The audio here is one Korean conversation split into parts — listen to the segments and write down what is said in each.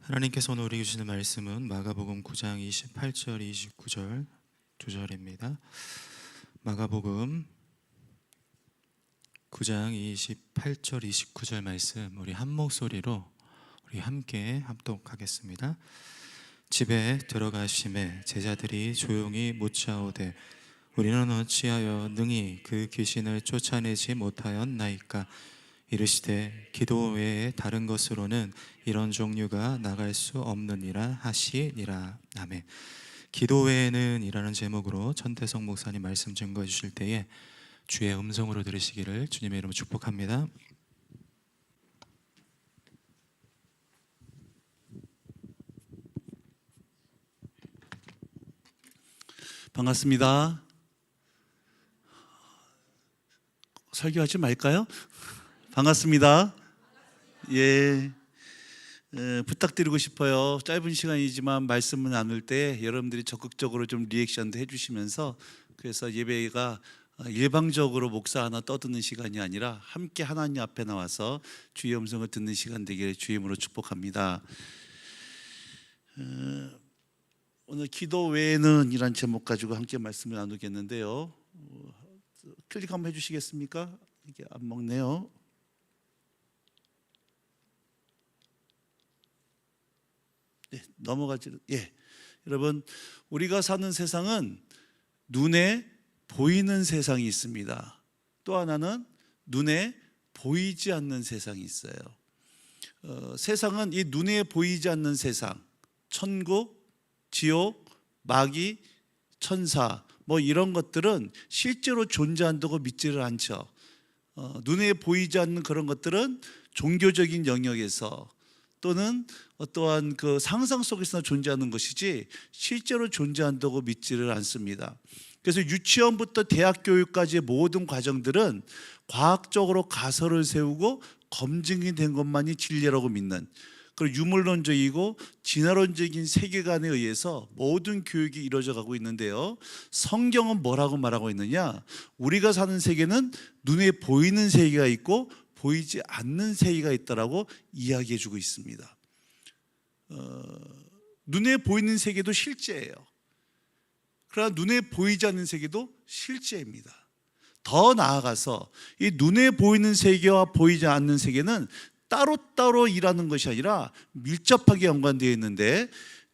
하나님께서 오늘 우리에게 주시는 말씀은 마가복음 9장 28절 29절 두 절입니다. 마가복음 9장 28절 29절 말씀 우리 한 목소리로 우리 함께 합독하겠습니다. 집에 들어가심에 제자들이 조용히 묻자오되 우리는 어찌하여 능히 그 귀신을 쫓아내지 못하였나이까? 이르시되 기도 외에 다른 것으로는 이런 종류가 나갈 수 없느니라 하시니라. 아멘. 기도 외에는 이라는 제목으로 천태성 목사님 말씀 증거해 주실 때에 주의 음성으로 들으시기를 주님의 이름으로 축복합니다. 반갑습니다. 설교하지 말까요? 반갑습니다. 부탁드리고 싶어요. 짧은 시간이지만 말씀을 나눌 때 여러분들이 적극적으로 좀 리액션도 해주시면서, 그래서 예배가 일방적으로 목사 하나 떠드는 시간이 아니라 함께 하나님 앞에 나와서 주의 음성을 듣는 시간 되기를 주의 이름으로 축복합니다. 오늘 기도 외에는 이란 제목 가지고 함께 말씀을 나누겠는데요. 클릭 한번 해주시겠습니까? 이게 안 먹네요. 넘어가지. 여러분, 우리가 사는 세상은 눈에 보이는 세상이 있습니다. 또 하나는 눈에 보이지 않는 세상이 있어요. 세상은 이 눈에 보이지 않는 세상, 천국, 지옥, 마귀, 천사 이런 것들은 실제로 존재한다고 믿지를 않죠. 눈에 보이지 않는 그런 것들은 종교적인 영역에서 또는 어떠한 그 상상 속에서 존재하는 것이지 실제로 존재한다고 믿지를 않습니다. 그래서 유치원부터 대학 교육까지의 모든 과정들은 과학적으로 가설을 세우고 검증이 된 것만이 진리라고 믿는, 그리고 유물론적이고 진화론적인 세계관에 의해서 모든 교육이 이루어져 가고 있는데요, 성경은 뭐라고 말하고 있느냐? 우리가 사는 세계는 눈에 보이는 세계가 있고 보이지 않는 세계가 있다라고 이야기해 주고 있습니다. 눈에 보이는 세계도 실제예요. 그러나 눈에 보이지 않는 세계도 실제입니다. 더 나아가서 이 눈에 보이는 세계와 보이지 않는 세계는 따로따로 일하는 것이 아니라 밀접하게 연관되어 있는데,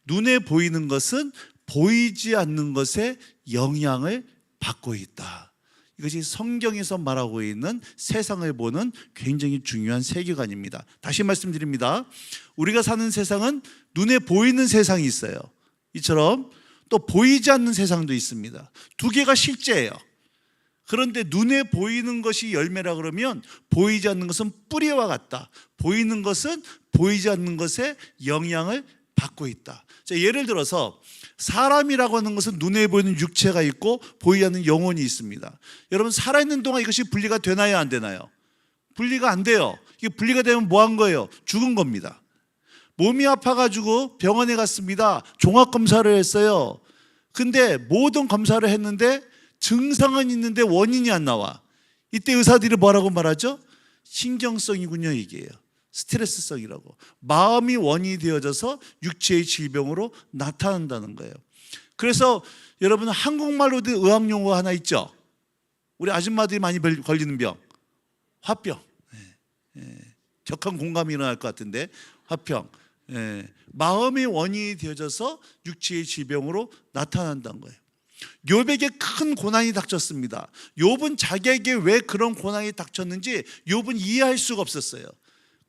눈에 보이는 것은 보이지 않는 것에 영향을 받고 있다. 이것이 성경에서 말하고 있는 세상을 보는 굉장히 중요한 세계관입니다. 다시 말씀드립니다. 우리가 사는 세상은 눈에 보이는 세상이 있어요. 이처럼 또 보이지 않는 세상도 있습니다. 두 개가 실제예요. 그런데 눈에 보이는 것이 열매라 그러면 보이지 않는 것은 뿌리와 같다. 보이는 것은 보이지 않는 것에 영향을 받고 있다. 자, 예를 들어서 사람이라고 하는 것은 눈에 보이는 육체가 있고 보이지 않는 영혼이 있습니다. 여러분, 살아있는 동안 이것이 분리가 되나요, 안 되나요? 분리가 안 돼요. 이게 분리가 되면 뭐 한 거예요? 죽은 겁니다. 몸이 아파가지고 병원에 갔습니다. 종합검사를 했어요. 근데 모든 검사를 했는데 증상은 있는데 원인이 안 나와. 이때 의사들이 뭐라고 말하죠? 신경성이군요, 이게요. 스트레스성이라고. 마음이 원인이 되어져서 육체의 질병으로 나타난다는 거예요. 그래서 여러분, 한국말로 된 의학용어 하나 있죠? 우리 아줌마들이 많이 걸리는 병, 화병. 격한 공감이 일어날 것 같은데, 화병. 마음의 원인이 되어져서 육체의 질병으로 나타난다는 거예요. 욥에게 큰 고난이 닥쳤습니다. 욥은 자기에게 왜 그런 고난이 닥쳤는지 욥은 이해할 수가 없었어요.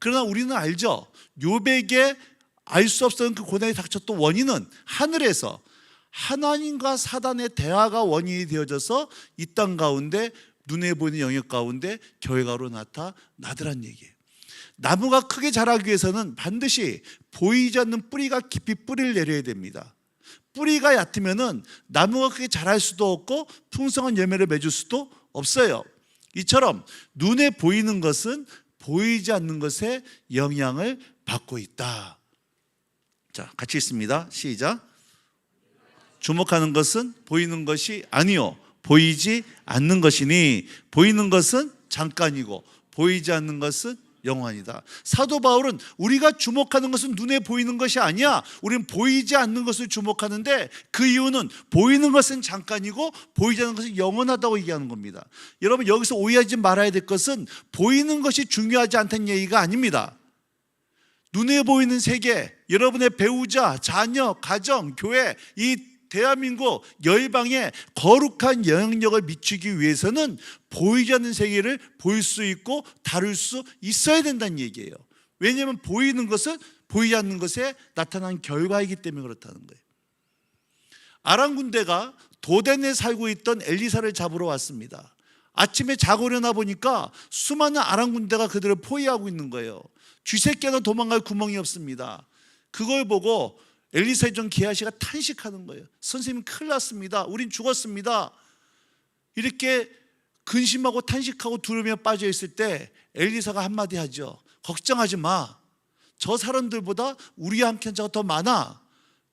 그러나 우리는 알죠. 욥에게 알 수 없었던 그 고난이 닥쳤던 원인은 하늘에서 하나님과 사단의 대화가 원인이 되어져서 이 땅 가운데 눈에 보이는 영역 가운데 결과로 나타나더란 얘기예요. 나무가 크게 자라기 위해서는 반드시 보이지 않는 뿌리가 깊이 뿌리를 내려야 됩니다. 뿌리가 얕으면은 나무가 크게 자랄 수도 없고 풍성한 열매를 맺을 수도 없어요. 이처럼 눈에 보이는 것은 보이지 않는 것에 영향을 받고 있다. 자, 같이 읽습니다. 시작. 주목하는 것은 보이는 것이 아니요 보이지 않는 것이니, 보이는 것은 잠깐이고 보이지 않는 것은 영원이다. 사도 바울은 우리가 주목하는 것은 눈에 보이는 것이 아니야. 우리는 보이지 않는 것을 주목하는데 그 이유는 보이는 것은 잠깐이고 보이지 않는 것은 영원하다고 얘기하는 겁니다. 여러분, 여기서 오해하지 말아야 될 것은 보이는 것이 중요하지 않다는 얘기가 아닙니다. 눈에 보이는 세계, 여러분의 배우자, 자녀, 가정, 교회, 이 대한민국 열방에 거룩한 영향력을 미치기 위해서는 보이지 않는 세계를 볼 수 있고 다룰 수 있어야 된다는 얘기예요. 왜냐하면 보이는 것은 보이지 않는 것에 나타난 결과이기 때문에 그렇다는 거예요. 아람 군대가 도단에 살고 있던 엘리사를 잡으러 왔습니다. 아침에 자고 일어나 보니까 수많은 아람 군대가 그들을 포위하고 있는 거예요. 쥐새끼가 도망갈 구멍이 없습니다. 그걸 보고 엘리사의 종 게하시가 탄식하는 거예요. 선생님, 큰일 났습니다. 우린 죽었습니다. 이렇게 근심하고 탄식하고 두려움에 빠져 있을 때 엘리사가 한마디 하죠. 걱정하지 마. 저 사람들보다 우리와 함께한 자가 더 많아.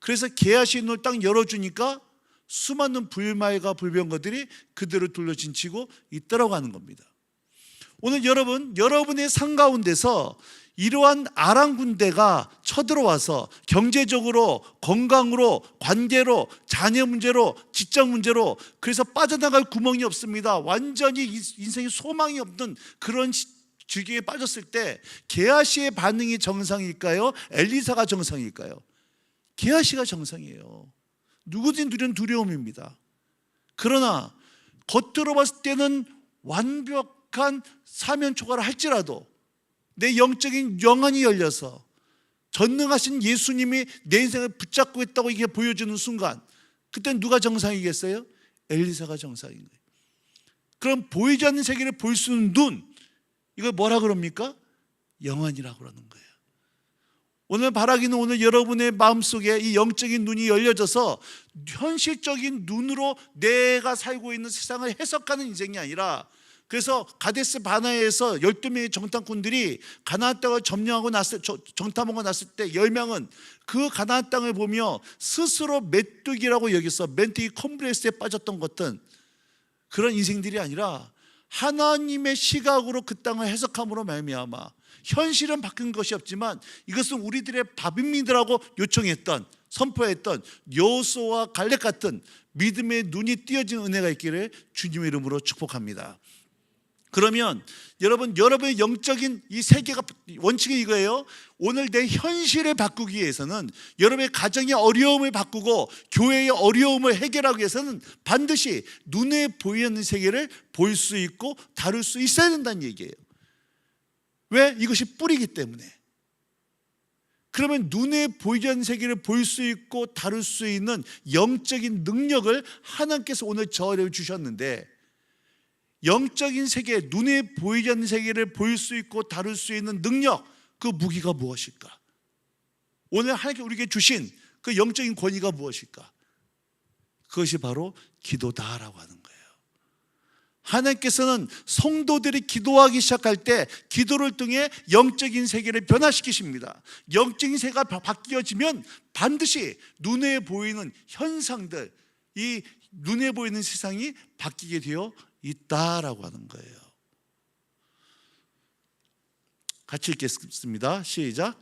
그래서 게하시의 눈을 딱 열어주니까 수많은 불말과 불병거들이 그들을 둘러진치고 있더라고 하는 겁니다. 오늘 여러분의 삶 가운데서 이러한 아람 군대가 쳐들어와서 경제적으로, 건강으로, 관계로, 자녀 문제로, 직장 문제로, 그래서 빠져나갈 구멍이 없습니다. 완전히 인생에 소망이 없는 그런 질경에 빠졌을 때 게하시의 반응이 정상일까요? 엘리사가 정상일까요? 게하시가 정상이에요. 누구든 누리는 두려움입니다. 그러나 겉으로 봤을 때는 완벽한 사면 초과를 할지라도 내 영적인 영안이 열려서 전능하신 예수님이 내 인생을 붙잡고 있다고 이게 보여주는 순간, 그때는 누가 정상이겠어요? 엘리사가 정상인 거예요. 그럼 보이지 않는 세계를 볼 수 있는 눈, 이걸 뭐라 그럽니까? 영안이라고 그러는 거예요. 오늘 바라기는 오늘 여러분의 마음속에 이 영적인 눈이 열려져서 현실적인 눈으로 내가 살고 있는 세상을 해석하는 인생이 아니라, 그래서 가데스 바네아에서 12명의 정탐꾼들이 가나안 땅을 점령하고 정탐하고 났을 때 10명은 그 가나안 땅을 보며 스스로 메뚜기라고 여기서 멘티기 컴플렉스에 빠졌던 것은 그런 인생들이 아니라 하나님의 시각으로 그 땅을 해석함으로 말미암아 현실은 바뀐 것이 없지만 이것은 우리들의 밥입니다라고 요청했던, 선포했던 여호수아와 갈렙 같은 믿음의 눈이 띄어진 은혜가 있기를 주님의 이름으로 축복합니다. 그러면 여러분의 영적인 이 세계가 원칙이 이거예요. 오늘 내 현실을 바꾸기 위해서는, 여러분의 가정의 어려움을 바꾸고 교회의 어려움을 해결하기 위해서는 반드시 눈에 보이는 세계를 볼 수 있고 다룰 수 있어야 된다는 얘기예요. 왜? 이것이 뿌리기 때문에. 그러면 눈에 보이지 않는 세계를 볼 수 있고 다룰 수 있는 영적인 능력을 하나님께서 오늘 저에게 주셨는데, 영적인 세계, 눈에 보이지 않는 세계를 볼 수 있고 다룰 수 있는 능력, 그 무기가 무엇일까? 오늘 하나님께 우리에게 주신 그 영적인 권위가 무엇일까? 그것이 바로 기도다라고 하는 거예요. 하나님께서는 성도들이 기도하기 시작할 때 기도를 통해 영적인 세계를 변화시키십니다. 영적인 세계가 바뀌어지면 반드시 눈에 보이는 현상들, 이 눈에 보이는 세상이 바뀌게 되어 있다라고 하는 거예요. 같이 읽겠습니다. 시작.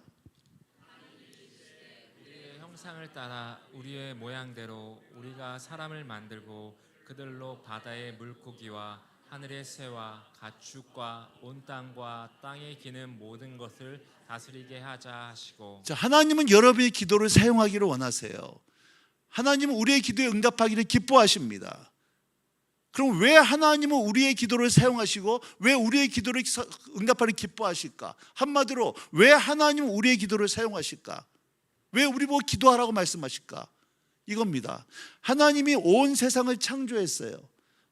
우리의 형상을 따라 우리의 모양대로 우리가 사람을 만들고 그들로 바다의 물고기와 하늘의 새와 가축과 온 땅과 땅에 기는 모든 것을 다스리게 하자 하시고. 자, 하나님은 여러분의 기도를 사용하기를 원하세요. 하나님은 우리의 기도에 응답하기를 기뻐하십니다. 그럼 왜 하나님은 우리의 기도를 사용하시고 왜 우리의 기도를 응답하기를 기뻐하실까? 한마디로 왜 하나님은 우리의 기도를 사용하실까? 왜 우리 보고 기도하라고 말씀하실까? 이겁니다. 하나님이 온 세상을 창조했어요.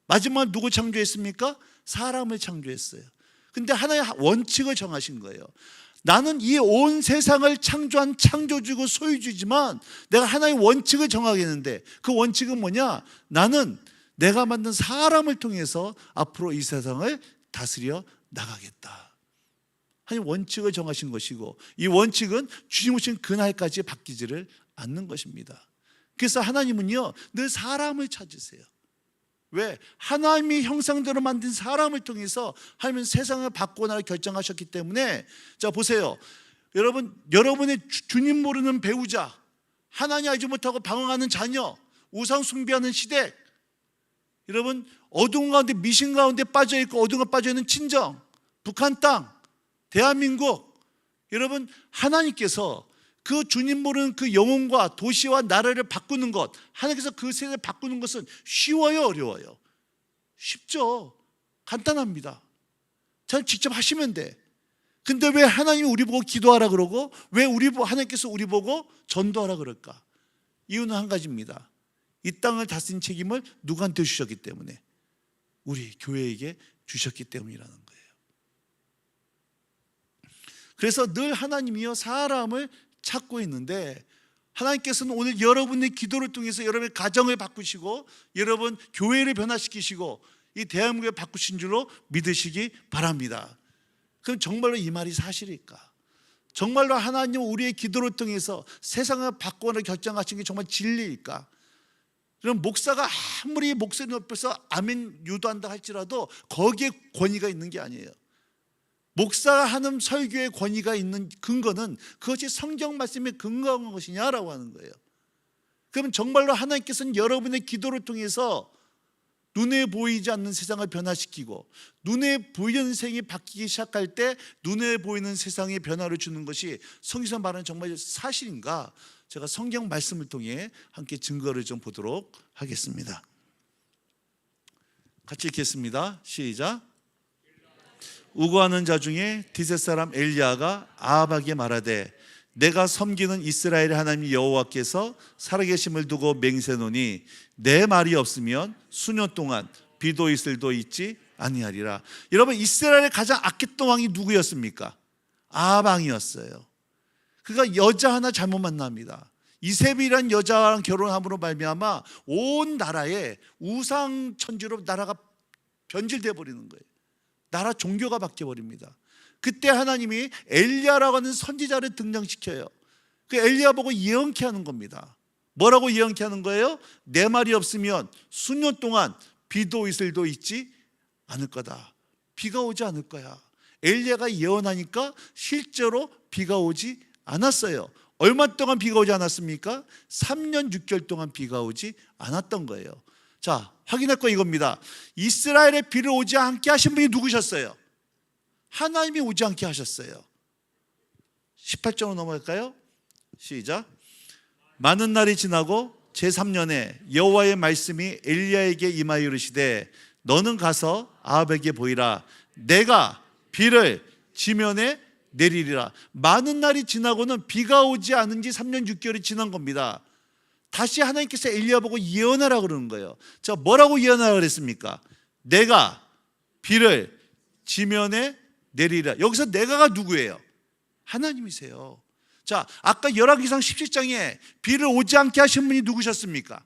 마지막 누구 창조했습니까? 사람을 창조했어요. 근데 하나의 원칙을 정하신 거예요. 나는 이 온 세상을 창조한 창조주고 소유주지만 내가 하나의 원칙을 정하겠는데, 그 원칙은 뭐냐? 나는 내가 만든 사람을 통해서 앞으로 이 세상을 다스려 나가겠다. 하나님 원칙을 정하신 것이고, 이 원칙은 주님 오신 그날까지 바뀌지를 않는 것입니다. 그래서 하나님은요 늘 사람을 찾으세요. 왜? 하나님이 형상대로 만든 사람을 통해서 하나님은 세상을 바꾸거나 결정하셨기 때문에, 자 보세요. 여러분의 주님 모르는 배우자, 하나님 알지 못하고 방황하는 자녀, 우상 숭배하는 시댁, 여러분 어두운 가운데 미신 가운데 빠져있고 어두운 가운데 빠져있는 친정, 북한 땅, 대한민국, 여러분 하나님께서 그 주님 모르는 그 영혼과 도시와 나라를 바꾸는 것, 하나님께서 그 세상을 바꾸는 것은 쉬워요, 어려워요? 쉽죠. 간단합니다. 잘 직접 하시면 돼. 근데 왜 하나님이 우리 보고 기도하라 그러고 왜 하나님께서 우리 보고 전도하라 그럴까? 이유는 한 가지입니다. 이 땅을 다스린 책임을 누구한테 주셨기 때문에? 우리 교회에게 주셨기 때문이라는 거예요. 그래서 늘 하나님이요 사람을 찾고 있는데, 하나님께서는 오늘 여러분의 기도를 통해서 여러분의 가정을 바꾸시고 여러분 교회를 변화시키시고 이 대한민국을 바꾸신 줄로 믿으시기 바랍니다. 그럼 정말로 이 말이 사실일까? 정말로 하나님은 우리의 기도를 통해서 세상을 바꾸거나 결정하신 게 정말 진리일까? 그럼 목사가 아무리 목소리 높여서 아멘 유도한다 할지라도 거기에 권위가 있는 게 아니에요. 목사가 하는 설교의 권위가 있는 근거는 그것이 성경 말씀에 근거한 것이냐라고 하는 거예요. 그럼 정말로 하나님께서는 여러분의 기도를 통해서 눈에 보이지 않는 세상을 변화시키고 눈에 보이는 세상이 바뀌기 시작할 때 눈에 보이는 세상에 변화를 주는 것이 성경에서 말하는 정말 사실인가? 제가 성경 말씀을 통해 함께 증거를 좀 보도록 하겠습니다. 같이 읽겠습니다. 시작. 우고하는 자 중에 디셋 사람 엘리야가 아합에게 말하되 내가 섬기는 이스라엘의 하나님 여호와께서 살아계심을 두고 맹세노니 내 말이 없으면 수년 동안 비도 이슬도 있지 아니하리라. 여러분 이스라엘의 가장 악했던 왕이 누구였습니까? 아합 왕이었어요. 그가 여자 하나 잘못 만납니다. 이세벨이라는 여자랑 결혼함으로 말미암아 온 나라에 우상 천지로 나라가 변질돼 버리는 거예요. 나라 종교가 바뀌어 버립니다. 그때 하나님이 엘리야라고 하는 선지자를 등장시켜요. 그 엘리야 보고 예언케 하는 겁니다. 뭐라고 예언케 하는 거예요? 내 말이 없으면 수년 동안 비도 이슬도 있지 않을 거다. 비가 오지 않을 거야. 엘리야가 예언하니까 실제로 비가 오지 않았어요. 얼마 동안 비가 오지 않았습니까? 3년 6개월 동안 비가 오지 않았던 거예요. 자, 확인할 거 이겁니다. 이스라엘의 비를 오지 않게 하신 분이 누구셨어요? 하나님이 오지 않게 하셨어요. 18절로 넘어갈까요? 시작. 많은 날이 지나고 제3년에 여호와의 말씀이 엘리야에게 임하여 이르시되 너는 가서 아합에게 보이라. 내가 비를 지면에 내리리라. 많은 날이 지나고는 비가 오지 않은 지 3년 6개월이 지난 겁니다. 다시 하나님께서 엘리야 보고 예언하라 그러는 거예요. 자, 뭐라고 예언하라 그랬습니까? 내가 비를 지면에 내리라. 여기서 내가가 누구예요? 하나님이세요. 자, 아까 열왕기상 17장에 비를 오지 않게 하신 분이 누구셨습니까?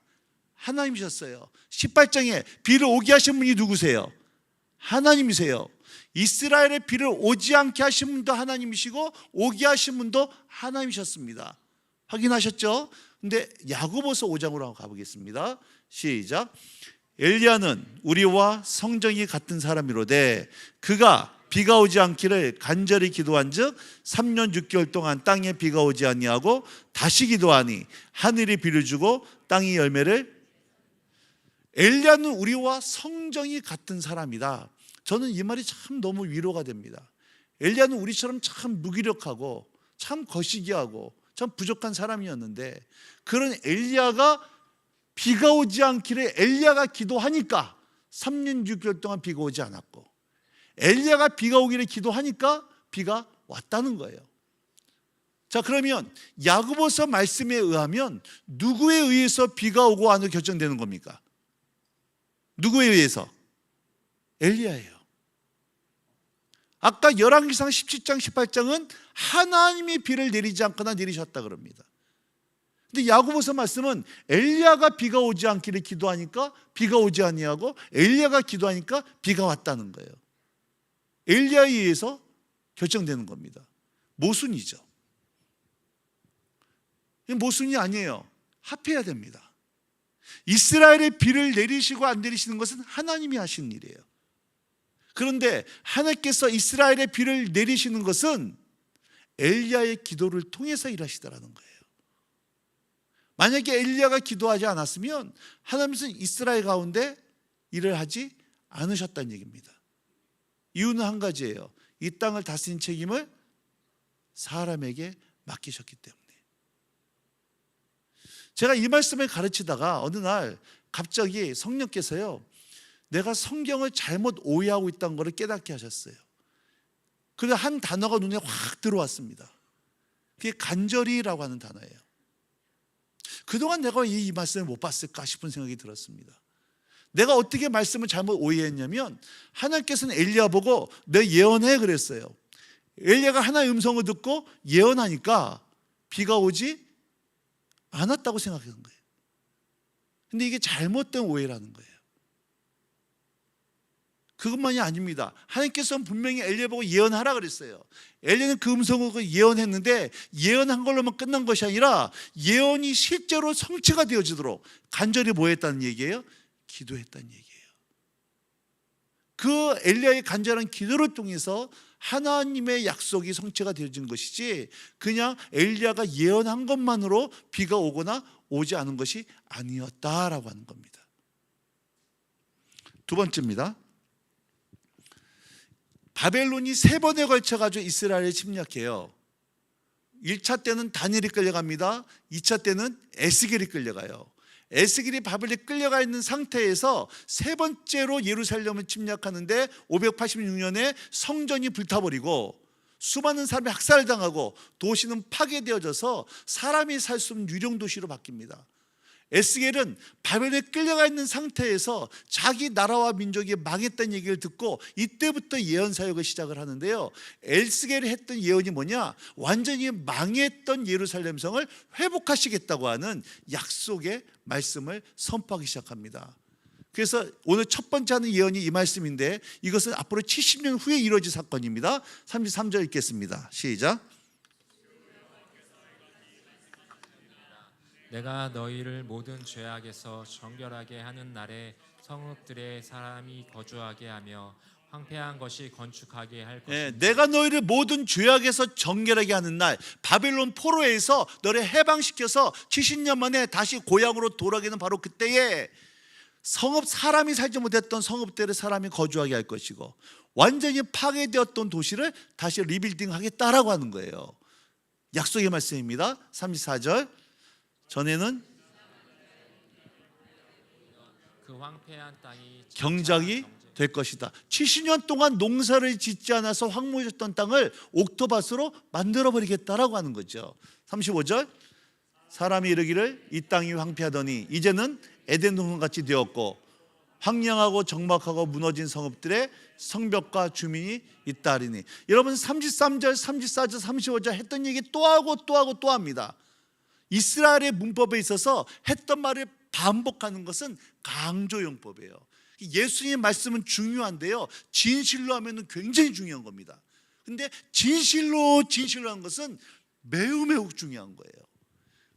하나님이셨어요. 18장에 비를 오게 하신 분이 누구세요? 하나님이세요. 이스라엘의 비를 오지 않게 하신 분도 하나님이시고 오게 하신 분도 하나님이셨습니다. 확인하셨죠? 근데 야고보서 5장으로 한번 가보겠습니다. 시작. 엘리야는 우리와 성정이 같은 사람이로되 그가 비가 오지 않기를 간절히 기도한즉 3년 6개월 동안 땅에 비가 오지 아니하고 다시 기도하니 하늘이 비를 주고 땅이 열매를. 엘리야는 우리와 성정이 같은 사람이다. 저는 이 말이 참 너무 위로가 됩니다. 엘리야는 우리처럼 참 무기력하고 참 거시기하고 참 부족한 사람이었는데 그런 엘리야가 비가 오지 않기를 엘리야가 기도하니까 3년 6개월 동안 비가 오지 않았고 엘리야가 비가 오기를 기도하니까 비가 왔다는 거예요. 자, 그러면 야고보서 말씀에 의하면 누구에 의해서 비가 오고 안 오고 결정되는 겁니까? 누구에 의해서? 엘리야예요. 아까 열왕기상 17장 18장은 하나님이 비를 내리지 않거나 내리셨다 그럽니다. 근데 야고보서 말씀은 엘리야가 비가 오지 않기를 기도하니까 비가 오지 아니하고 엘리야가 기도하니까 비가 왔다는 거예요. 엘리야에 의해서 결정되는 겁니다. 모순이죠. 모순이 아니에요. 합해야 됩니다. 이스라엘의 비를 내리시고 안 내리시는 것은 하나님이 하시는 일이에요. 그런데 하나님께서 이스라엘의 비를 내리시는 것은 엘리야의 기도를 통해서 일하시더라는 거예요. 만약에 엘리야가 기도하지 않았으면 하나님은 이스라엘 가운데 일을 하지 않으셨다는 얘기입니다. 이유는 한 가지예요. 이 땅을 다스린 책임을 사람에게 맡기셨기 때문에. 제가 이 말씀을 가르치다가 어느 날 갑자기 성령께서요, 내가 성경을 잘못 오해하고 있다는 것을 깨닫게 하셨어요. 그래서 한 단어가 눈에 확 들어왔습니다. 그게 간절히라고 하는 단어예요. 그동안 내가 왜 이 말씀을 못 봤을까 싶은 생각이 들었습니다. 내가 어떻게 말씀을 잘못 오해했냐면, 하나님께서는 엘리야 보고 내 예언해 그랬어요. 엘리야가 하나의 음성을 듣고 예언하니까 비가 오지 않았다고 생각한 거예요. 근데 이게 잘못된 오해라는 거예요. 그것만이 아닙니다. 하나님께서는 분명히 엘리야 보고 예언하라 그랬어요. 엘리야는 그 음성을 예언했는데 예언한 걸로만 끝난 것이 아니라 예언이 실제로 성취가 되어지도록 간절히 뭐 했다는 얘기예요? 기도했다는 얘기예요. 그 엘리야의 간절한 기도를 통해서 하나님의 약속이 성취가 되어진 것이지, 그냥 엘리야가 예언한 것만으로 비가 오거나 오지 않은 것이 아니었다라고 하는 겁니다. 두 번째입니다. 바벨론이 3번에 걸쳐가지고 이스라엘을 침략해요. 1차 때는 다니엘이 끌려갑니다. 2차 때는 에스겔이 끌려가요. 에스겔이 바벨에 끌려가 있는 상태에서 세 번째로 예루살렘을 침략하는데 586년에 성전이 불타버리고 수많은 사람이 학살당하고 도시는 파괴되어져서 사람이 살 수 없는 유령 도시로 바뀝니다. 에스겔은 바벨에 끌려가 있는 상태에서 자기 나라와 민족이 망했다는 얘기를 듣고 이때부터 예언 사역을 시작을 하는데요. 에스겔이 했던 예언이 뭐냐? 완전히 망했던 예루살렘 성을 회복하시겠다고 하는 약속의 말씀을 선포하기 시작합니다. 그래서 오늘 첫 번째 하는 예언이 이 말씀인데, 이것은 앞으로 70년 후에 이루어질 사건입니다. 33절 읽겠습니다. 시작. 내가 너희를 모든 죄악에서 정결하게 하는 날에 성읍들에 사람이 거주하게 하며 황폐한 것이 건축하게 할 것이니, 내가 너희를 모든 죄악에서 정결하게 하는 날, 바벨론 포로에서 너를 해방시켜서 70년 만에 다시 고향으로 돌아가는 바로 그때에 성읍, 사람이 살지 못했던 성읍들에 사람이 거주하게 할 것이고, 완전히 파괴되었던 도시를 다시 리빌딩 하겠다라고 하는 거예요. 약속의 말씀입니다. 34절. 전에는 그 황폐한 땅이 경작이 될 것이다. 70년 동안 농사를 짓지 않아서 황무해졌던 땅을 옥토밭으로 만들어버리겠다라고 하는 거죠. 35절. 사람이 이르기를 이 땅이 황폐하더니 이제는 에덴 동산같이 되었고 황량하고 적막하고 무너진 성읍들의 성벽과 주민이 있다 하리니. 여러분 33절, 34절, 35절 했던 얘기 또 하고 또 하고 또 합니다. 이스라엘의 문법에 있어서 했던 말을 반복하는 것은 강조용법이에요. 예수님의 말씀은 중요한데요, 진실로 하면 굉장히 중요한 겁니다. 근데 진실로 하는 것은 매우 중요한 거예요.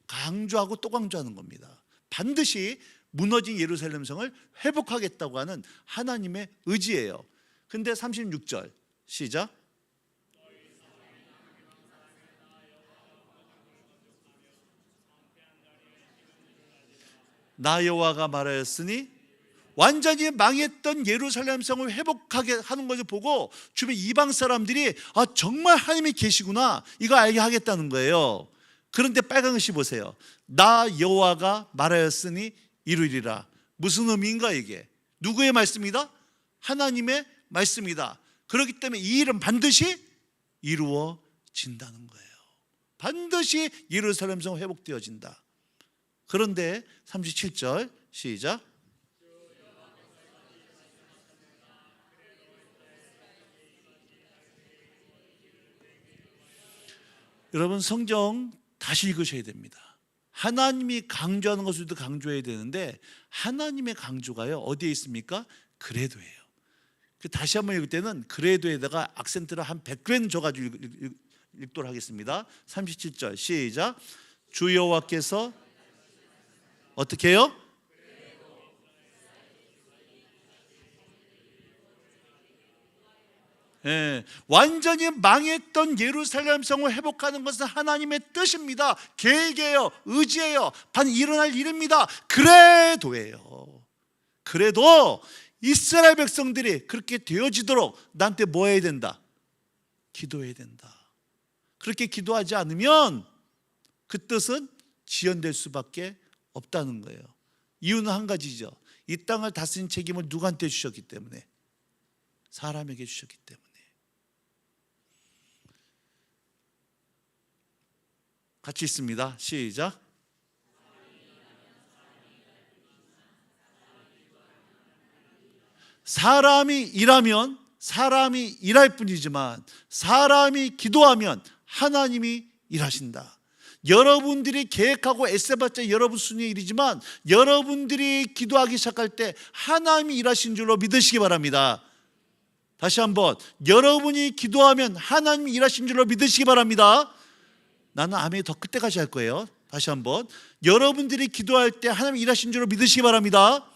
강조하고 또 강조하는 겁니다. 반드시 무너진 예루살렘 성을 회복하겠다고 하는 하나님의 의지예요. 근데 36절 시작. 나 여호와가 말하였으니, 완전히 망했던 예루살렘 성을 회복하게 하는 것을 보고 주변 이방 사람들이 정말 하나님이 계시구나, 이거 알게 하겠다는 거예요. 그런데 빨간 글씨 보세요. 나 여호와가 말하였으니 이루리라. 무슨 의미인가 이게? 누구의 말씀이다? 하나님의 말씀이다. 그렇기 때문에 이 일은 반드시 이루어진다는 거예요. 반드시 예루살렘 성 회복되어진다. 그런데 37절 시작. 여러분 성경 다시 읽으셔야 됩니다. 하나님이 강조하는 것을도 강조해야 되는데, 하나님의 강조가요 어디에 있습니까? 그래도예요. 다시 한번 읽을 때는 그래도에다가 악센트를 한 100개 줘가지고 읽도록 하겠습니다. 37절 시작. 주 여호와께서 어떻게 해요? 완전히 망했던 예루살렘 성을 회복하는 것은 하나님의 뜻입니다. 계획이에요. 의지예요. 반 일어날 일입니다. 그래도 이스라엘 백성들이 그렇게 되어지도록 나한테 뭐 해야 된다? 기도해야 된다. 그렇게 기도하지 않으면 그 뜻은 지연될 수밖에 없다는 거예요. 이유는 한 가지죠. 이 땅을 다스린 책임을 누구한테 주셨기 때문에? 사람에게 주셨기 때문에. 같이 있습니다. 시작. 사람이 일할 뿐이지만 사람이 기도하면 하나님이 일하신다. 여러분들이 계획하고 애써봤자 여러분 순위의 일이지만 여러분들이 기도하기 시작할 때 하나님이 일하신 줄로 믿으시기 바랍니다. 다시 한번, 여러분이 기도하면 하나님이 일하신 줄로 믿으시기 바랍니다. 나는 아멘이 더 끝때까지 할 거예요. 다시 한번, 여러분들이 기도할 때 하나님이 일하신 줄로 믿으시기 바랍니다.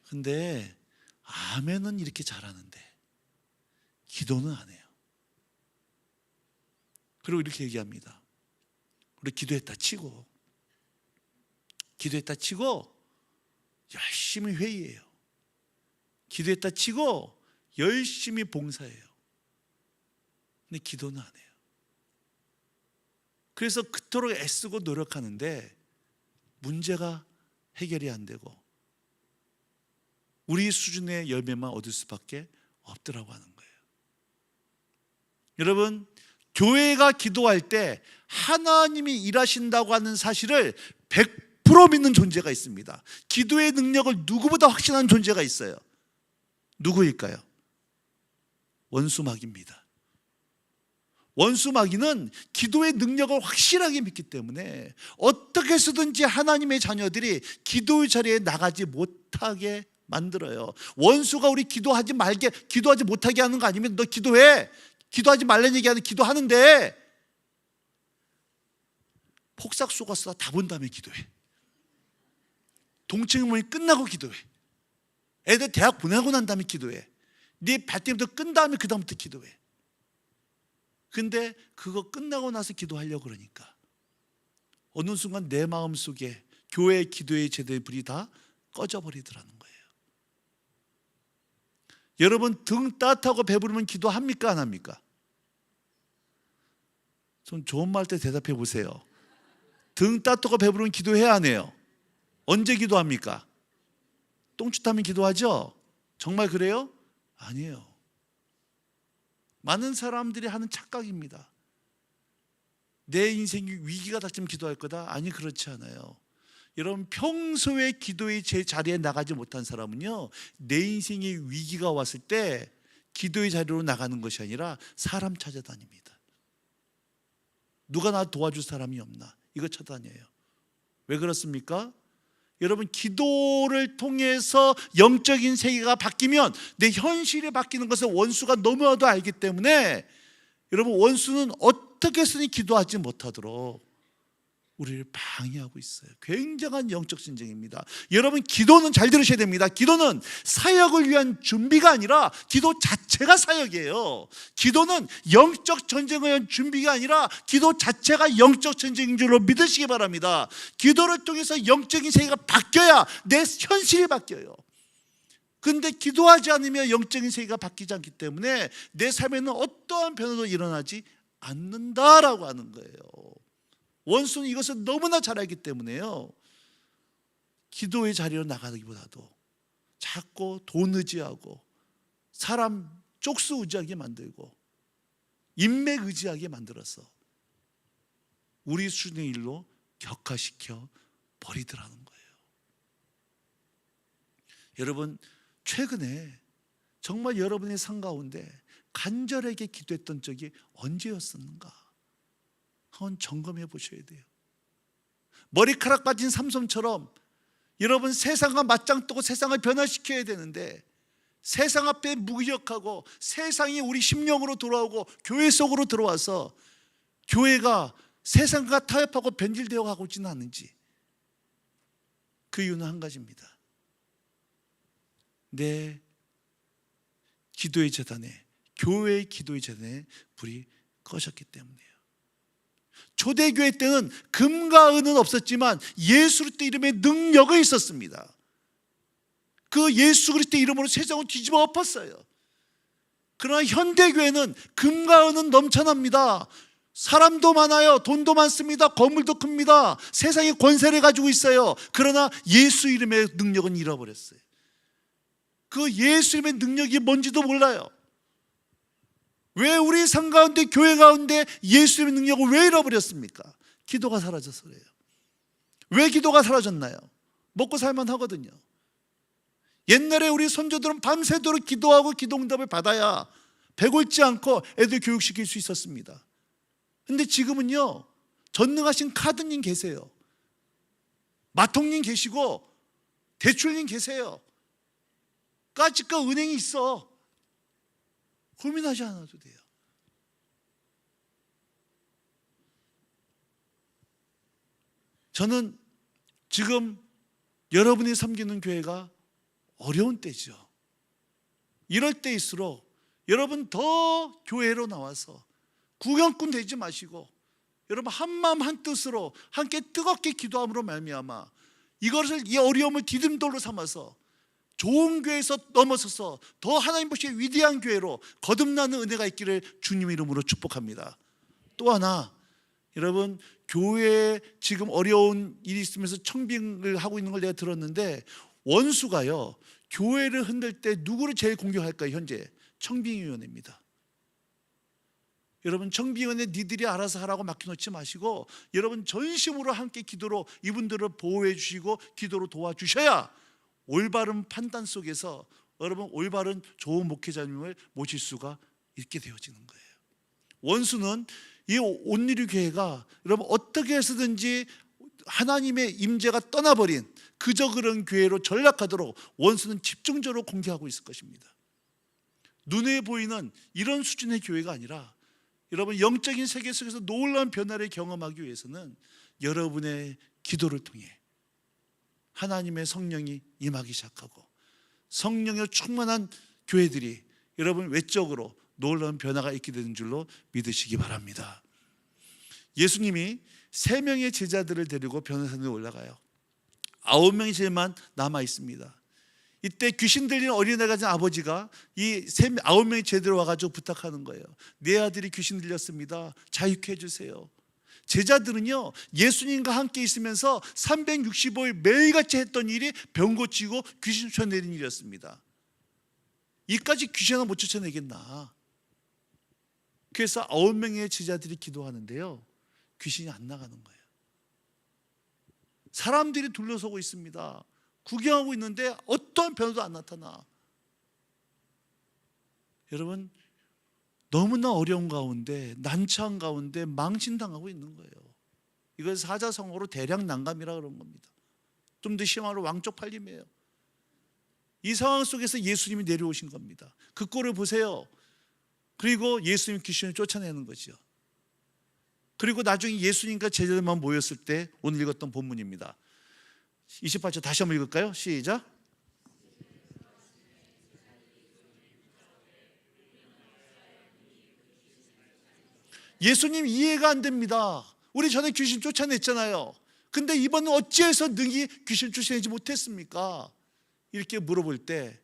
근데 아멘은 이렇게 잘하는데 기도는 안 해요. 그리고 이렇게 얘기합니다. 우리 기도했다 치고 열심히 회의해요. 기도했다 치고 열심히 봉사해요. 근데 기도는 안 해요. 그래서 그토록 애쓰고 노력하는데 문제가 해결이 안 되고 우리 수준의 열매만 얻을 수밖에 없더라고 하는 거예요. 여러분, 교회가 기도할 때 하나님이 일하신다고 하는 사실을 100% 믿는 존재가 있습니다. 기도의 능력을 누구보다 확신하는 존재가 있어요. 누구일까요? 원수마귀입니다. 원수마귀는 기도의 능력을 확실하게 믿기 때문에 어떻게 해서든지 하나님의 자녀들이 기도의 자리에 나가지 못하게 만들어요. 원수가 우리 기도하지 못하게 하는 거 아니면 너 기도해. 기도하지 말라는 얘기하는 기도하는데 폭삭 속았어 다 본 다음에 기도해. 동층모임 끝나고 기도해. 애들 대학 보내고 난 다음에 기도해. 네 발등부터 끈 다음에 그 다음부터 기도해. 근데 그거 끝나고 나서 기도하려고 그러니까 어느 순간 내 마음속에 교회 기도의 제대의 불이 다 꺼져버리더라는 거예요. 여러분, 등 따뜻하고 배부르면 기도합니까 안 합니까? 좀 좋은 말 때 대답해 보세요. 등 따뜻하고 배부르면 기도해야 안 해요? 언제 기도합니까? 똥줄타면 기도하죠? 정말 그래요? 아니에요. 많은 사람들이 하는 착각입니다. 내 인생이 위기가 닥치면 기도할 거다? 아니, 그렇지 않아요. 여러분, 평소에 기도의 제 자리에 나가지 못한 사람은요, 내 인생에 위기가 왔을 때 기도의 자리로 나가는 것이 아니라 사람 찾아다닙니다. 누가 나 도와줄 사람이 없나? 이거 찾아다녀요. 왜 그렇습니까? 여러분, 기도를 통해서 영적인 세계가 바뀌면 내 현실이 바뀌는 것을 원수가 너무나도 알기 때문에 여러분, 원수는 어떻게 해서든 기도하지 못하도록 우리를 방해하고 있어요. 굉장한 영적 전쟁입니다. 여러분, 기도는 잘 들으셔야 됩니다. 기도는 사역을 위한 준비가 아니라 기도 자체가 사역이에요. 기도는 영적 전쟁을 위한 준비가 아니라 기도 자체가 영적 전쟁인 줄로 믿으시기 바랍니다. 기도를 통해서 영적인 세계가 바뀌어야 내 현실이 바뀌어요. 근데 기도하지 않으면 영적인 세계가 바뀌지 않기 때문에 내 삶에는 어떠한 변화도 일어나지 않는다라고 하는 거예요. 원수는 이것을 너무나 잘 알기 때문에요, 기도의 자리로 나가기보다도 자꾸 돈 의지하고 사람 쪽수 의지하게 만들고 인맥 의지하게 만들어서 우리 수준의 일로 격화시켜 버리더라는 거예요. 여러분, 최근에 정말 여러분의 삶 가운데 간절하게 기도했던 적이 언제였었는가? 한번 점검해 보셔야 돼요. 머리카락 빠진 삼손처럼 여러분, 세상과 맞짱 뜨고 세상을 변화시켜야 되는데 세상 앞에 무기력하고 세상이 우리 심령으로 돌아오고 교회 속으로 들어와서 교회가 세상과 타협하고 변질되어 가고 있지는 않은지, 그 이유는 한 가지입니다. 내 기도의 재단에 교회의 기도의 전에 불이 꺼졌기 때문이에요. 초대교회 때는 금과 은은 없었지만 예수 그리스도 이름의 능력이 있었습니다. 그 예수 그리스도 이름으로 세상을 뒤집어 엎었어요. 그러나 현대교회는 금과 은은 넘쳐납니다. 사람도 많아요. 돈도 많습니다. 건물도 큽니다. 세상의 권세를 가지고 있어요. 그러나 예수 이름의 능력은 잃어버렸어요. 그 예수 이름의 능력이 뭔지도 몰라요. 왜 우리 상 가운데, 교회 가운데 예수 이름의 능력을 왜 잃어버렸습니까? 기도가 사라져서 그래요. 왜 기도가 사라졌나요? 먹고 살만 하거든요. 옛날에 우리 선조들은 밤새도록 기도하고 기도응답을 받아야 배골지 않고 애들 교육시킬 수 있었습니다. 근데 지금은요, 전능하신 카드님 계세요. 마통님 계시고 대출님 계세요. 까짓거 은행이 있어. 고민하지 않아도 돼요. 저는 지금 여러분이 섬기는 교회가 어려운 때죠. 이럴 때일수록 여러분 더 교회로 나와서 구경꾼 되지 마시고 여러분 한마음 한뜻으로 함께 뜨겁게 기도함으로 말미암아 이것을, 이 어려움을 디딤돌로 삼아서 좋은 교회에서 넘어서서 더 하나님 보시기에 위대한 교회로 거듭나는 은혜가 있기를 주님 이름으로 축복합니다. 또 하나, 여러분 교회에 지금 어려운 일이 있으면서 청빙을 하고 있는 걸 내가 들었는데, 원수가요 교회를 흔들 때 누구를 제일 공격할까요? 현재 청빙위원회입니다. 여러분 청빙위원회 니들이 알아서 하라고 맡겨놓지 마시고 여러분 전심으로 함께 기도로 이분들을 보호해 주시고 기도로 도와주셔야 올바른 판단 속에서 여러분 올바른 좋은 목회자님을 모실 수가 있게 되어지는 거예요. 원수는 이 온누리 교회가 여러분 어떻게 해서든지 하나님의 임재가 떠나버린 그저 그런 교회로 전락하도록 원수는 집중적으로 공격하고 있을 것입니다. 눈에 보이는 이런 수준의 교회가 아니라 여러분 영적인 세계 속에서 놀라운 변화를 경험하기 위해서는 여러분의 기도를 통해 하나님의 성령이 임하기 시작하고 성령에 충만한 교회들이 여러분 외적으로 놀라운 변화가 있게 되는 줄로 믿으시기 바랍니다. 예수님이 3명의 제자들을 데리고 변호산에 올라가요. 9명의 제자만 남아 있습니다. 이때 귀신 들리는 어린애가 가진 아버지가 이 9명의 제자들 와가지고 부탁하는 거예요. 내 아들이 귀신 들렸습니다. 자유케 해주세요. 제자들은요 예수님과 함께 있으면서 365일 매일같이 했던 일이 병 고치고 귀신 쫓아내는 일이었습니다. 이까지 귀신 하나 못 쫓아내겠나. 그래서 9명의 제자들이 기도하는데요 귀신이 안 나가는 거예요. 사람들이 둘러서고 있습니다. 구경하고 있는데 어떠한 변화도 안 나타나. 여러분 너무나 어려운 가운데 난처한 가운데 망신당하고 있는 거예요. 이걸 사자성어로 대량 난감이라 그런 겁니다. 좀 더 심하로 왕쪽 팔림이에요. 이 상황 속에서 예수님이 내려오신 겁니다. 그 꼴을 보세요. 그리고 예수님 귀신을 쫓아내는 거죠. 그리고 나중에 예수님과 제자들만 모였을 때 오늘 읽었던 본문입니다. 28절 다시 한번 읽을까요? 시작. 예수님 이해가 안 됩니다. 우리 전에 귀신 쫓아냈잖아요. 근데 이번은 어찌해서 능히 귀신 쫓아내지 못했습니까? 이렇게 물어볼 때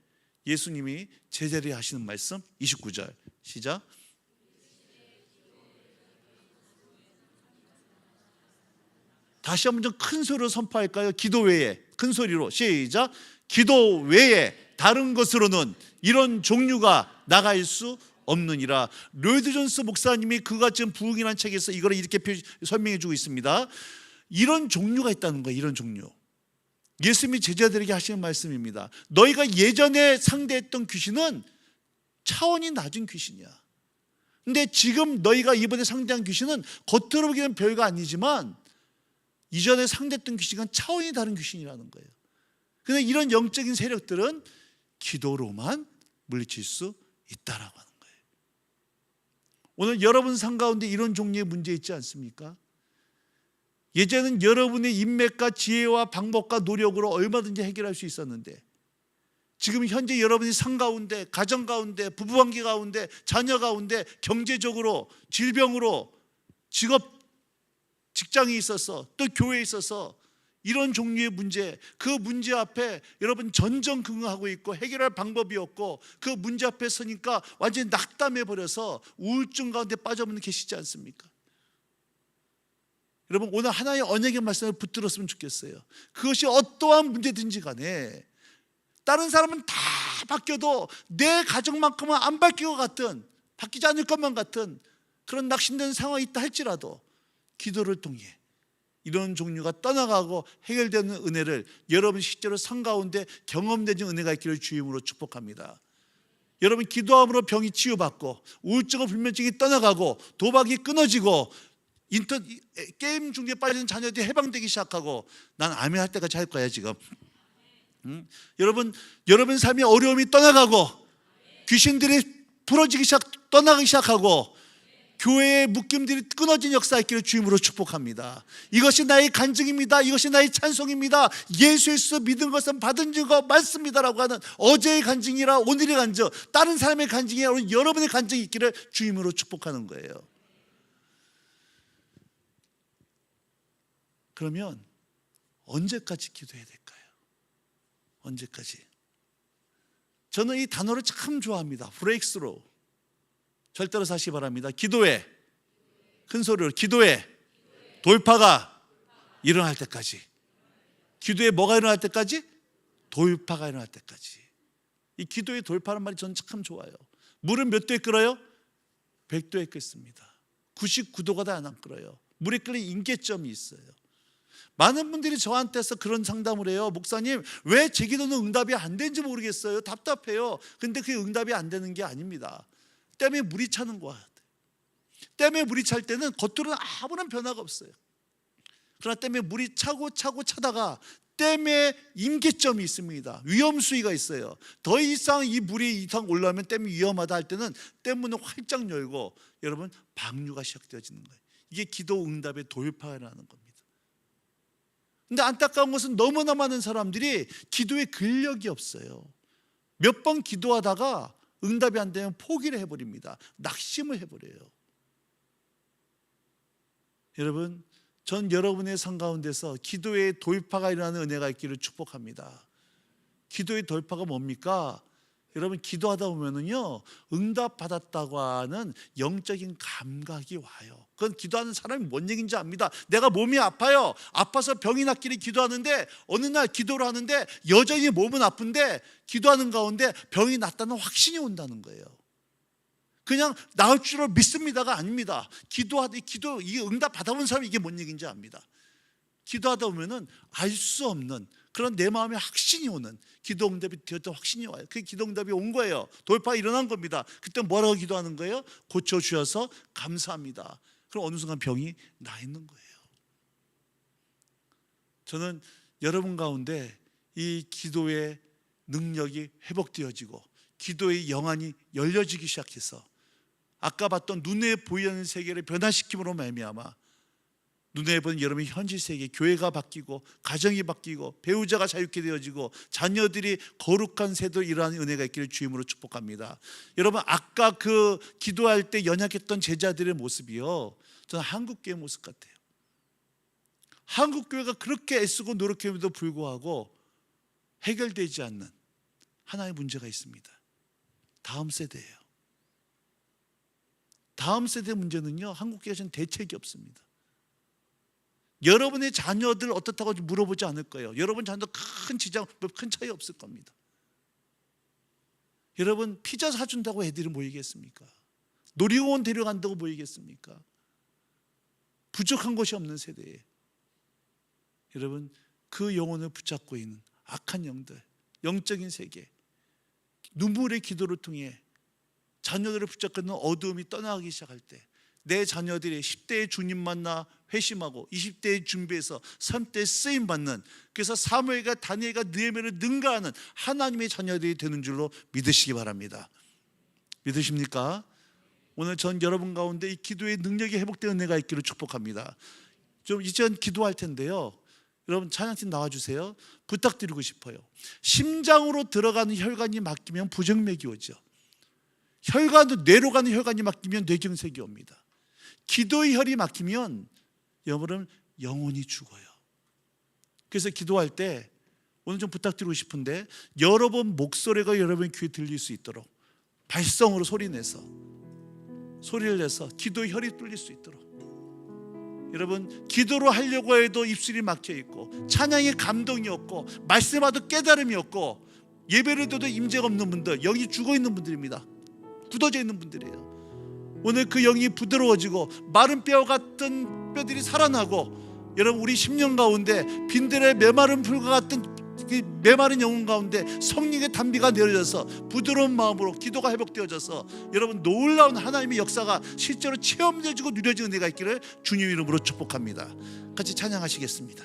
예수님이 제자들이 하시는 말씀 29절 시작. 다시 한번 좀 큰 소리로 선포할까요? 기도 외에 큰 소리로 시작. 기도 외에 다른 것으로는 이런 종류가 나갈 수 없느니라. 로이드 존스 목사님이 그가 지금 부흥이라는 책에서 이걸 이렇게 설명해 주고 있습니다. 이런 종류가 있다는 거예요. 이런 종류. 예수님이 제자들에게 하시는 말씀입니다. 너희가 예전에 상대했던 귀신은 차원이 낮은 귀신이야. 근데 지금 너희가 이번에 상대한 귀신은 겉으로 보기에는 별거 아니지만 이전에 상대했던 귀신은 차원이 다른 귀신이라는 거예요. 근데 이런 영적인 세력들은 기도로만 물리칠 수 있다라고 하는 거예요. 오늘 여러분 삶 가운데 이런 종류의 문제 있지 않습니까? 예전에는 여러분의 인맥과 지혜와 방법과 노력으로 얼마든지 해결할 수 있었는데 지금 현재 여러분이 삶 가운데, 가정 가운데, 부부관계 가운데, 자녀 가운데, 경제적으로, 질병으로, 직장에 있어서, 또 교회에 있어서 이런 종류의 문제, 그 문제 앞에 여러분 전전긍긍하고 있고 해결할 방법이 없고 그 문제 앞에 서니까 완전히 낙담해 버려서 우울증 가운데 빠져버리는 계시지 않습니까? 여러분, 오늘 하나의 언약의 말씀을 붙들었으면 좋겠어요. 그것이 어떠한 문제든지 간에 다른 사람은 다 바뀌어도 내 가정만큼은 안 바뀔 것 같은, 바뀌지 않을 것만 같은 그런 낙심되는 상황이 있다 할지라도 기도를 통해 이런 종류가 떠나가고 해결되는 은혜를 여러분 실제로 삶 가운데 경험되는 은혜가 있기를 주임으로 축복합니다. 여러분, 기도함으로 병이 치유받고 우울증과 불면증이 떠나가고 도박이 끊어지고 게임 중독에 빠지는 자녀들이 해방되기 시작하고, 난 아멘 할 때까지 할 거야 지금. 여러분 삶의 어려움이 떠나가고 귀신들이 떠나가기 시작하고 교회의 묶임들이 끊어진 역사 있기를 주임으로 축복합니다. 이것이 나의 간증입니다. 이것이 나의 찬송입니다. 예수에서 믿은 것은 받은 증거 맞습니다라고 하는 어제의 간증이라 오늘의 간증, 다른 사람의 간증이 아니라 여러분의 간증이 있기를 주임으로 축복하는 거예요. 그러면 언제까지 기도해야 될까요? 언제까지? 저는 이 단어를 참 좋아합니다. 브레이크스루. 절대로 사시 바랍니다. 기도해. 큰 소리로 기도해. 돌파가 일어날 때까지. 기도에 뭐가 일어날 때까지? 돌파가 일어날 때까지. 이 기도의 돌파라는 말이 저는 참 좋아요. 물은 몇 도에 끓어요? 100도에 끓습니다. 99도가 다 안 끓어요. 물에 끓는 임계점이 있어요. 많은 분들이 저한테서 그런 상담을 해요. 목사님, 왜 제 기도는 응답이 안 되는지 모르겠어요. 답답해요. 근데 그게 응답이 안 되는 게 아닙니다. 댐에 물이 차는 것 같아요. 댐에 물이 찰 때는 겉으로는 아무런 변화가 없어요. 그러나 댐에 물이 차다가 댐에 임계점이 있습니다. 위험 수위가 있어요. 더 이상 이 물이 이상 올라오면 댐이 위험하다 할 때는 댐 문을 활짝 열고 여러분 방류가 시작되어지는 거예요. 이게 기도 응답의 돌파라는 겁니다. 근데 안타까운 것은 너무나 많은 사람들이 기도에 근력이 없어요. 몇 번 기도하다가 응답이 안 되면 포기를 해버립니다. 낙심을 해버려요. 여러분, 전 여러분의 삶 가운데서 기도의 돌파가 일어나는 은혜가 있기를 축복합니다. 기도의 돌파가 뭡니까? 여러분, 기도하다 보면은요, 응답 받았다고 하는 영적인 감각이 와요. 그건 기도하는 사람이 뭔 얘기인지 압니다. 내가 몸이 아파요. 아파서 병이 낫기를 기도하는데 어느 날 기도를 하는데 여전히 몸은 아픈데 기도하는 가운데 병이 낫다는 확신이 온다는 거예요. 그냥 나을 줄을 믿습니다가 아닙니다. 이 응답 받아본 사람이 이게 뭔 얘기인지 압니다. 기도하다 보면은 알 수 없는 그런 내 마음에 확신이 오는, 기도 응답이 되었던 확신이 와요. 그 기도 응답이 온 거예요. 돌파 일어난 겁니다. 그때 뭐라고 기도하는 거예요? 고쳐주셔서 감사합니다. 그럼 어느 순간 병이 나 있는 거예요. 저는 여러분 가운데 이 기도의 능력이 회복되어지고 기도의 영안이 열려지기 시작해서 아까 봤던 눈에 보이는 세계를 변화시킴으로 말미암아 눈에 보는 여러분의 현실 세계, 교회가 바뀌고 가정이 바뀌고 배우자가 자유케 되어지고 자녀들이 거룩한 세대로 일어나는 은혜가 있기를 주임으로 축복합니다. 여러분, 아까 그 기도할 때 연약했던 제자들의 모습이요, 저는 한국교회 모습 같아요. 한국교회가 그렇게 애쓰고 노력했음에도 불구하고 해결되지 않는 하나의 문제가 있습니다. 다음 세대예요. 다음 세대 문제는요, 한국교회에서는 대책이 없습니다. 여러분의 자녀들 어떻다고 물어보지 않을 거예요. 여러분 자녀도 큰 지장, 큰 차이 없을 겁니다. 여러분, 피자 사준다고 애들이 모이겠습니까? 놀이공원 데려간다고 모이겠습니까? 부족한 것이 없는 세대에 여러분, 그 영혼을 붙잡고 있는 악한 영들, 영적인 세계, 눈물의 기도를 통해 자녀들을 붙잡고 있는 어두움이 떠나가기 시작할 때 내 자녀들이 10대의 주님 만나 회심하고 20대의 준비해서 30대에 쓰임받는, 그래서 사무엘과 다니엘과 느헤미야를 능가하는 하나님의 자녀들이 되는 줄로 믿으시기 바랍니다. 믿으십니까? 오늘 전 여러분 가운데 이 기도의 능력이 회복되는 은혜가 있기를 축복합니다. 좀 이제 기도할 텐데요, 여러분 찬양팀 나와주세요. 부탁드리고 싶어요. 심장으로 들어가는 혈관이 막히면 부정맥이 오죠. 뇌로 가는 혈관이 막히면 뇌경색이 옵니다. 기도의 혈이 막히면 여러분 영혼이 죽어요. 그래서 기도할 때 오늘 좀 부탁드리고 싶은데 여러분 목소리가 여러분 귀에 들릴 수 있도록 발성으로 소리를 내서 기도의 혈이 뚫릴 수 있도록, 여러분 기도로 하려고 해도 입술이 막혀 있고 찬양에 감동이 없고 말씀하도 깨달음이 없고 예배를 드려도 임재가 없는 분들, 영이 죽어 있는 분들입니다. 굳어져 있는 분들이에요. 오늘 그 영이 부드러워지고 마른 뼈 같은 뼈들이 살아나고, 여러분 우리 10년 가운데 빈들의 메마른 풀과 같은 그 메마른 영혼 가운데 성령의 단비가 내려져서 부드러운 마음으로 기도가 회복되어져서 여러분 놀라운 하나님의 역사가 실제로 체험되어지고 누려지는 은혜가 있기를 주님 이름으로 축복합니다. 같이 찬양하시겠습니다.